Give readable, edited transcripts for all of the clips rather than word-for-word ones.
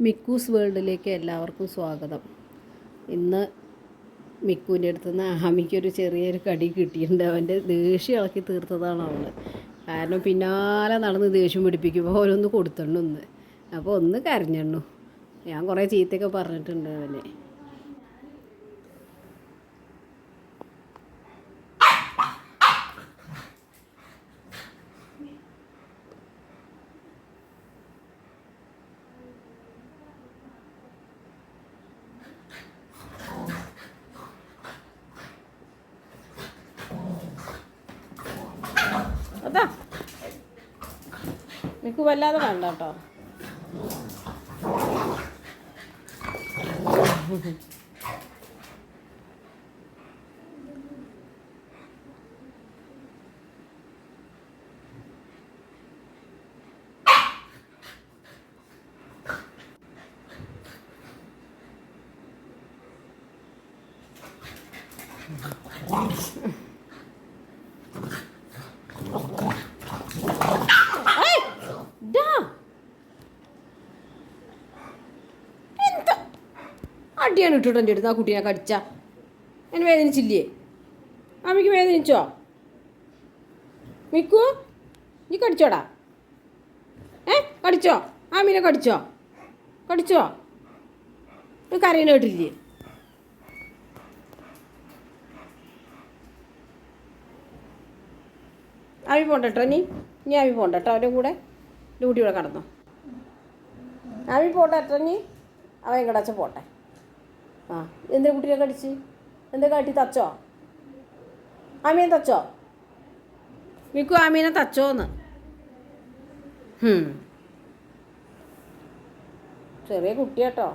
മിക്കൂസ് വേൾഡിലേക്ക് എല്ലാവർക്കും സ്വാഗതം. ഇന്ന് മിക്കുവിൻ്റെ അടുത്ത് നിന്ന് ആമിക്കൊരു ചെറിയൊരു കടി കിട്ടിയിട്ടുണ്ട്. അവൻ്റെ ദേഷ്യം ഇളക്കി തീർത്തതാണ് അവൾ. കാരണം പിന്നാലെ നടന്ന് ദേഷ്യം പിടിപ്പിക്കുമ്പോൾ അവനൊന്ന് കൊടുത്തണ്ണു. അപ്പോൾ ഒന്ന് കരഞ്ഞെണ്ണു. ഞാൻ കുറേ ചീത്തയൊക്കെ പറഞ്ഞിട്ടുണ്ട് അവനെ. അതാ മിക്കു വല്ലാതെ വേണ്ട കേട്ടോ. അടിയാണ് ഇട്ടിട്ട് എൻ്റെ അടുത്ത് ആ കുട്ടീനെ കടിച്ച. എന്നെ വേദനിച്ചില്ലേ? ആമിക്ക് വേദനിച്ചോ? മിക്കു നീ കടിച്ചോടാ? കടിച്ചോ? ആമീനെ കടിച്ചോ? കടിച്ചോ? നീ കരയുന്ന കേട്ടില്ലേ? ആമി പോണ്ടട്ടോ. നീ ആമി പോണ്ടട്ടോ അവൻ്റെ കൂടെ. ഡ്യൂട്ടി ഇവിടെ കടന്നോ. ആമി പോണ്ടട്ടോ. നീ അവൻ കടച്ച പോട്ടെ. ആ എന്തിനാ കുട്ടീനെ കടിച്ച്? എന്താ കാട്ടി? തച്ചോ? ആമീനെ തച്ചോ? മിക്കു ആമീനെ തച്ചോന്ന്. ചെറിയ കുട്ടിയാട്ടോ.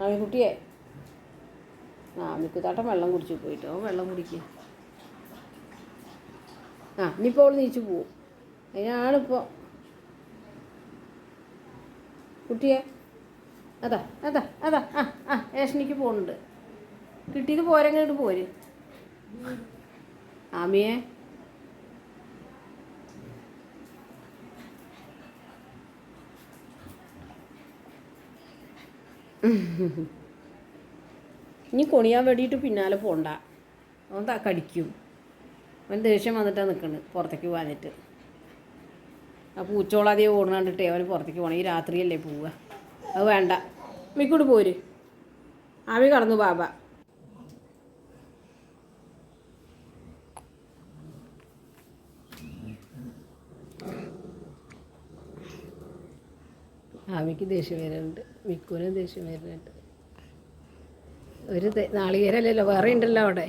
ആമിക്കുട്ടിയെ മിക്കുതാട്ടം വെള്ളം കുടിച്ച് പോയിട്ടോ. വെള്ളം കുടിക്കുക. ഇനിയിപ്പോൾ അവൾ നീച്ചു പോവും. അതിനാണിപ്പോൾ കുട്ടിയെ അതാ അതാ അതാ ഏഷണിക്ക് പോകുന്നുണ്ട്. കിട്ടിയത് പോരെങ്ങോട്ട് പോര്. ആമിയെ ഇനി കൊണിയാൻ വേണ്ടിയിട്ട് പിന്നാലെ പോണ്ട. അവൻ കടിക്കും. അവൻ ദേഷ്യം വന്നിട്ടാണ് നിൽക്കുന്നത് പുറത്തേക്ക് പോകാനിട്ട്. ആ പൂച്ചോളാതെയോ ഓടണണ്ടിട്ടേ അവന് പുറത്തേക്ക് പോകണം. ഈ രാത്രിയല്ലേ പോവുക. അത് വേണ്ട. മിക്കൂട് പോര്. ആമി കടന്നു ബാബ. ആമിക്ക് ദേഷ്യം വരുന്നുണ്ട്. മിക്കുവിനും ദേഷ്യം വരുന്നുണ്ട്. ഒരു നാളികേരല്ലല്ലോ, വേറെ ഉണ്ടല്ലോ അവിടെ.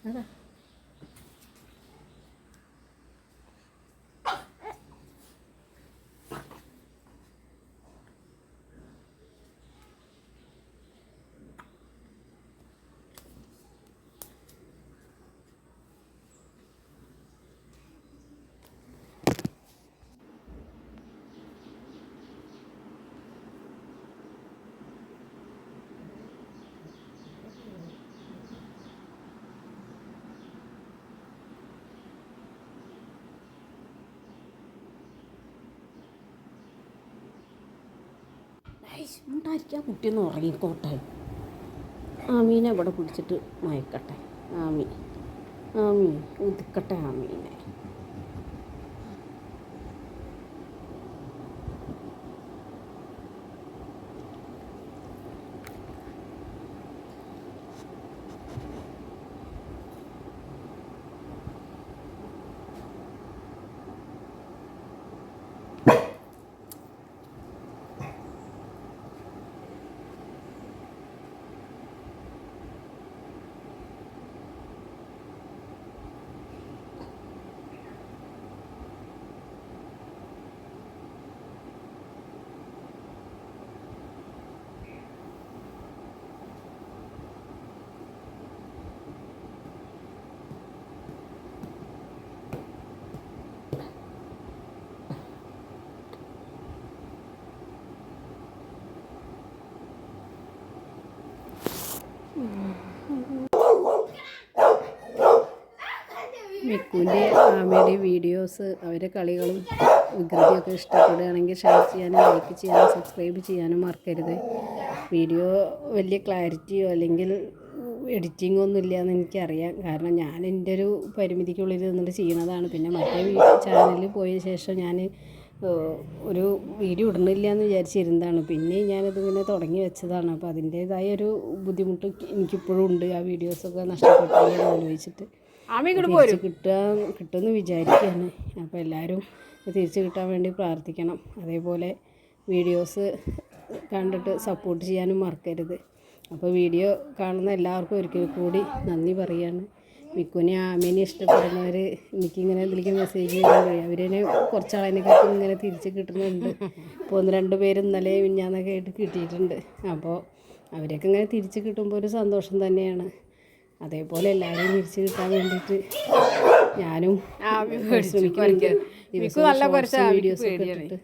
അതാ ഉണ്ടായിരിക്കാം. കുട്ടിയൊന്ന് ഉറങ്ങിക്കോട്ടെ. ആമീനെ ഇവിടെ പിടിച്ചിട്ട് മയക്കട്ടെ. ആമി ഒതുക്കട്ടെ ആമീനെ. മിക്കുവിൻ്റെ ആമയുടെ വീഡിയോസ് അവരുടെ കളികളും വികൃതിയൊക്കെ ഇഷ്ടപ്പെടുകയാണെങ്കിൽ ഷെയർ ചെയ്യാനും ലൈക്ക് ചെയ്യാനും സബ്സ്ക്രൈബ് ചെയ്യാനും മറക്കരുത്. വീഡിയോ വലിയ ക്ലാരിറ്റിയോ അല്ലെങ്കിൽ എഡിറ്റിങ്ങോ ഒന്നും ഇല്ലയെന്ന് എനിക്കറിയാം. കാരണം ഞാൻ എൻ്റെ ഒരു പരിമിതിക്കുള്ളിൽ നിന്നിട്ട് ചെയ്യണതാണ്. പിന്നെ മറ്റേ ചാനലിൽ പോയ ശേഷം ഞാൻ ഒരു വീഡിയോ ഇടണില്ല എന്ന് വിചാരിച്ചിരുന്നതാണ്. പിന്നെ ഞാനതിങ്ങനെ തുടങ്ങി വെച്ചതാണ്. അപ്പോൾ അതിൻ്റേതായ ഒരു ബുദ്ധിമുട്ട് എനിക്കിപ്പോഴും ഉണ്ട്. ആ വീഡിയോസൊക്കെ നഷ്ടപ്പെട്ടു ആലോചിച്ചിട്ട് കിട്ടുമെന്ന് വിചാരിക്കുകയാണ്. അപ്പോൾ എല്ലാവരും തിരിച്ച് കിട്ടാൻ വേണ്ടി പ്രാർത്ഥിക്കണം. അതേപോലെ വീഡിയോസ് കണ്ടിട്ട് സപ്പോർട്ട് ചെയ്യാനും മറക്കരുത്. അപ്പോൾ വീഡിയോ കാണുന്ന എല്ലാവർക്കും ഒരിക്കൽ കൂടി നന്ദി പറയാണ്. മിക്കുവിനെ ആമേനെ ഇഷ്ടപ്പെടുന്നവർ എനിക്കിങ്ങനെ ഇതിലേക്ക് മെസ്സേജ് ചെയ്യുന്നുണ്ട്. അവരെ കുറച്ചാളതിനെക്കാട്ടും ഇങ്ങനെ തിരിച്ച് കിട്ടുന്നുണ്ട്. ഇപ്പോൾ 1-2 പേര് ഇന്നലെ മിഞ്ഞാന്നൊക്കെ ആയിട്ട് കിട്ടിയിട്ടുണ്ട്. അപ്പോൾ അവരൊക്കെ ഇങ്ങനെ തിരിച്ച് കിട്ടുമ്പോൾ ഒരു സന്തോഷം തന്നെയാണ്. അതേപോലെ എല്ലാവരെയും തിരിച്ച് കിട്ടാൻ വേണ്ടിയിട്ട് ഞാനും ശ്രമിക്കുന്നുണ്ട്. ദിവസം വീഡിയോസ് ഒക്കെ ഇട്ടിട്ട്